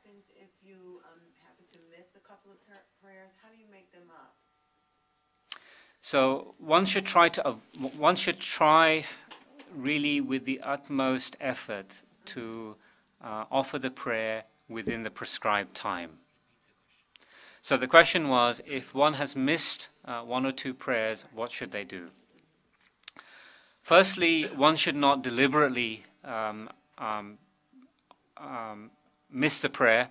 happens if you happen to miss a couple of prayers? How do you make them up? So one should try really with the utmost effort to offer the prayer within the prescribed time. So the question was, if one has missed one or two prayers, what should they do? Firstly, one should not deliberately miss the prayer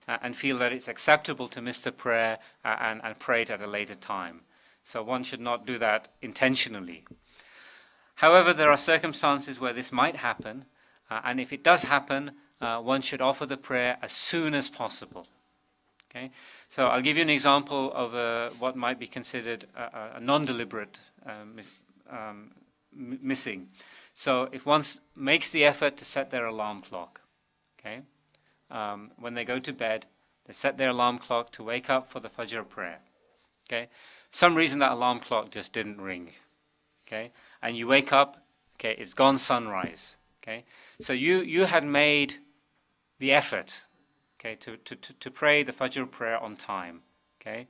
and feel that it's acceptable to miss the prayer and pray it at a later time. So one should not do that intentionally. However, there are circumstances where this might happen, and if it does happen, one should offer the prayer as soon as possible. Okay, so I'll give you an example of what might be considered a non-deliberate missing. So if one makes the effort to set their alarm clock, okay, when they go to bed, they set their alarm clock to wake up for the Fajr prayer. Okay, some reason that alarm clock just didn't ring. Okay, and you wake up. Okay, it's gone sunrise. Okay, so you had made the effort. Okay, to pray the Fajr prayer on time. Okay,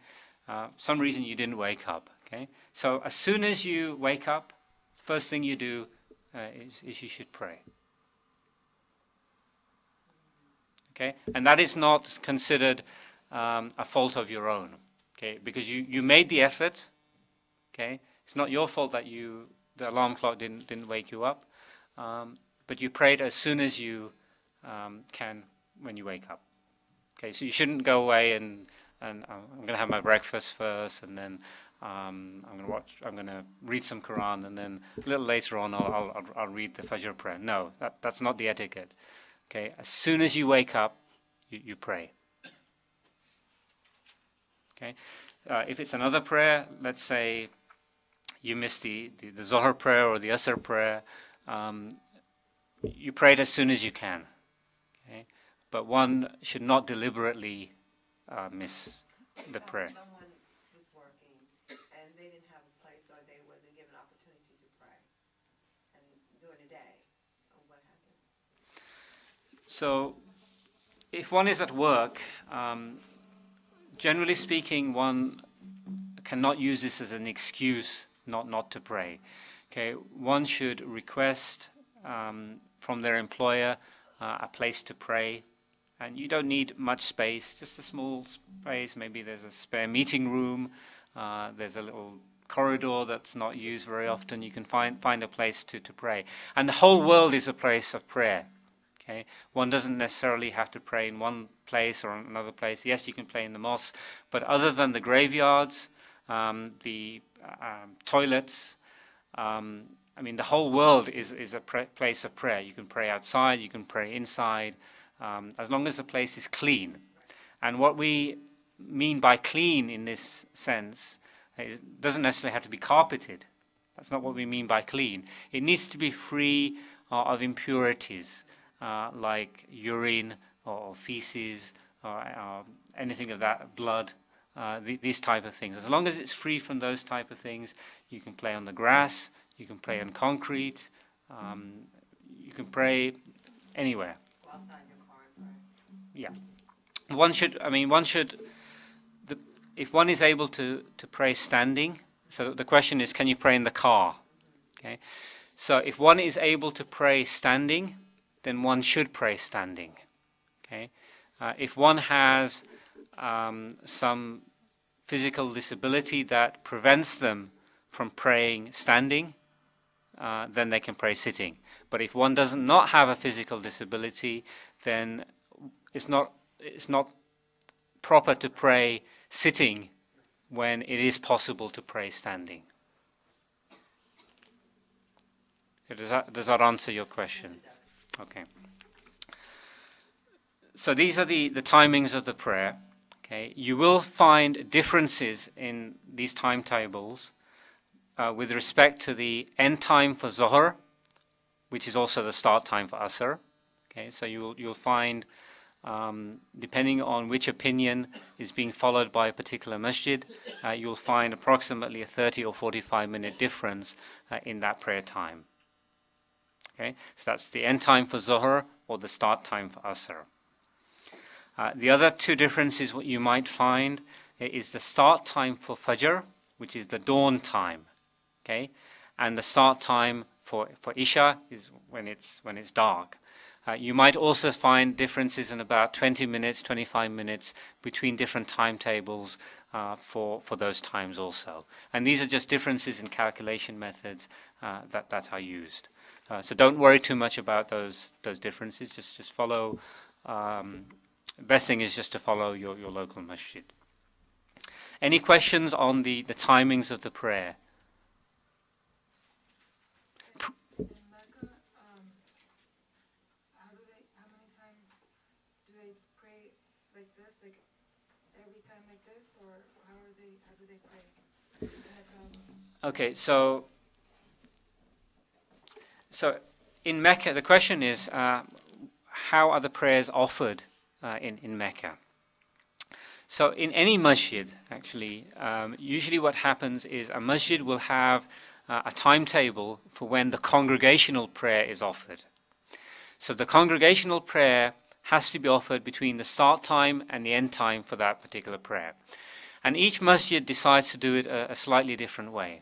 some reason you didn't wake up. Okay, so as soon as you wake up, first thing you do is you should pray. Okay, and that is not considered a fault of your own. Okay, because you made the effort. Okay, it's not your fault that the alarm clock didn't wake you up, but you prayed as soon as you can when you wake up. Okay, so you shouldn't go away and I'm going to have my breakfast first, and then I'm going to read some Quran, and then a little later on I'll read the Fajr prayer. No, that's not the etiquette. Okay, as soon as you wake up, you pray. Okay, if it's another prayer, let's say you missed the Zohar prayer or the Asr prayer, you pray it as soon as you can. Okay, but one should not deliberately miss the prayer. Someone was working and they didn't have a place, or they wasn't given opportunity to pray, and during the day, what happens? So, if one is at work, generally speaking, one cannot use this as an excuse not to pray. Okay, one should request from their employer a place to pray, and you don't need much space, just a small space. Maybe there's a spare meeting room, there's a little corridor that's not used very often. You can find a place to pray, and the whole world is a place of prayer. Okay, one doesn't necessarily have to pray in one place or another place. Yes, you can pray in the mosque, but other than the graveyards, the toilets, I mean, the whole world is a place of prayer. You can pray outside, you can pray inside, as long as the place is clean. And what we mean by clean in this sense doesn't necessarily have to be carpeted. That's not what we mean by clean. It needs to be free of impurities, like urine or feces or anything of that, blood, these type of things. As long as it's free from those type of things, you can play on the grass, you can play on concrete, you can pray anywhere. Outside your car and pray. Yeah. If one is able to pray standing, so the question is, can you pray in the car? Okay. So if one is able to pray standing, then one should pray standing. Okay. If one has some physical disability that prevents them from praying standing, then they can pray sitting. But if one does not have a physical disability, then it's not proper to pray sitting when it is possible to pray standing. Does that answer your question? Okay. So these are the timings of the prayer. Okay. You will find differences in these timetables with respect to the end time for Zohar, which is also the start time for Asr. Okay. So you'll find, depending on which opinion is being followed by a particular masjid, you'll find approximately a 30 or 45-minute difference in that prayer time. Okay, so that's the end time for Zohar or the start time for Asr. The other two differences what you might find is the start time for Fajr, which is the dawn time, okay, and the start time for Isha is when it's dark. You might also find differences in about 20 minutes, 25 minutes between different timetables for those times also. And these are just differences in calculation methods that are used. So don't worry too much about those differences. Just follow. Best thing is just to follow your local masjid. Any questions on the timings of the prayer? In Mecca, how many times do they pray like this, like every time like this, or how do they pray? Okay, so in Mecca, the question is, how are the prayers offered in Mecca? So in any masjid, actually, usually what happens is a masjid will have a timetable for when the congregational prayer is offered. So the congregational prayer has to be offered between the start time and the end time for that particular prayer. And each masjid decides to do it a slightly different way.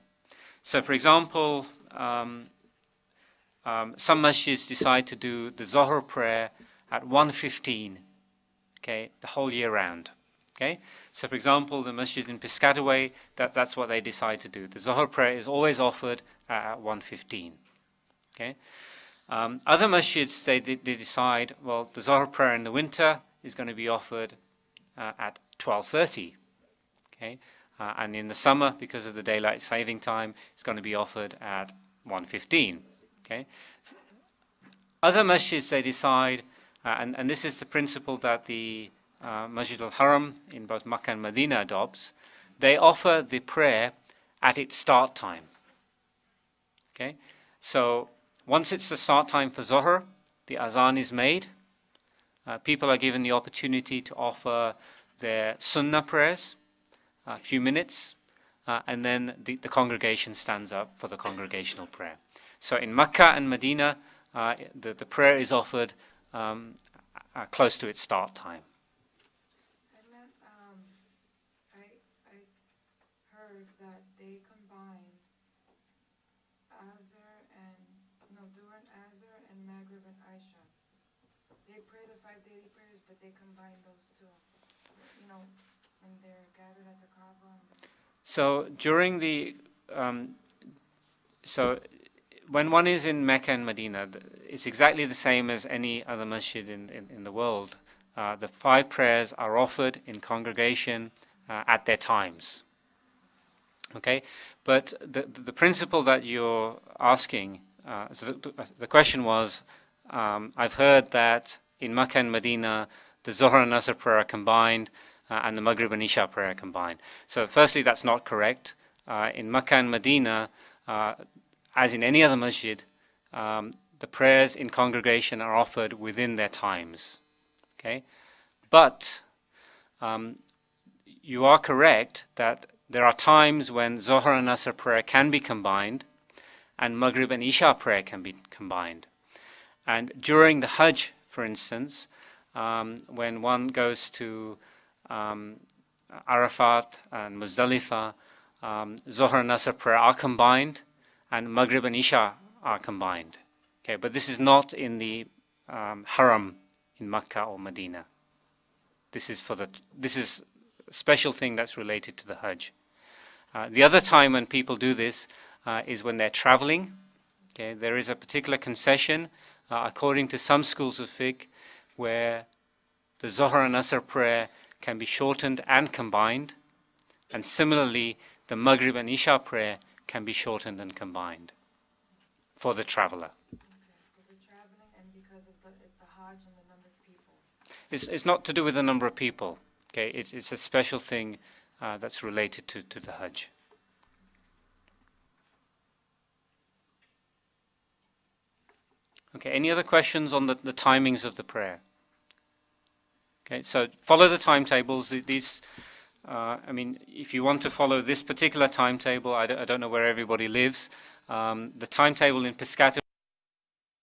So for example, some masjids decide to do the Zohar prayer at 1:15, okay, the whole year round. Okay, so for example, the masjid in Piscataway, that's what they decide to do. The Zohar prayer is always offered at 1:15. Okay, other masjids they decide, well, the Zohar prayer in the winter is going to be offered at 12:30. Okay, and in the summer, because of the daylight saving time, it's going to be offered at 1:15. Okay, other masjids they decide, and this is the principle that the Masjid al-Haram in both Makkah and Medina adopts. They offer the prayer at its start time. Okay, so once it's the start time for Zohar, the azan is made. People are given the opportunity to offer their sunnah prayers, a few minutes, and then the congregation stands up for the congregational prayer. So in Makkah and Medina, the prayer is offered close to its start time. Heard that they combine during Azr and Maghrib and Isha. They pray the 5 daily prayers, but they combine those two. When they're gathered at the Kaaba. So during when one is in Mecca and Medina, it's exactly the same as any other masjid in the world. The 5 prayers are offered in congregation at their times. Okay, but the principle that you're asking, so the question was, I've heard that in Makkah and Medina, the Zohar and Asr prayer are combined, and the Maghrib and Isha prayer are combined. So firstly, that's not correct. In Makkah and Medina, as in any other masjid, the prayers in congregation are offered within their times. Okay, but you are correct that there are times when Zohar and Asr prayer can be combined and Maghrib and Isha prayer can be combined. And during the Hajj, for instance, when one goes to Arafat and Muzdalifah, Zohar and Asr prayer are combined and Maghrib and Isha are combined. Okay, but this is not in the Haram in Makkah or Medina. This is a special thing that's related to the Hajj. The other time when people do this is when they're traveling. Okay, there is a particular concession according to some schools of fiqh where the Zohar and Asr prayer can be shortened and combined, and similarly the Maghrib and Isha prayer can be shortened and combined for the traveler. Okay, so the traveling and because of the Hajj and the number of people. It's not to do with the number of people. Okay, it's a special thing that's related to the Hajj. Okay, any other questions on the timings of the prayer? Okay, so follow the timetables. These, if you want to follow this particular timetable, I don't know where everybody lives. The timetable in Piscataway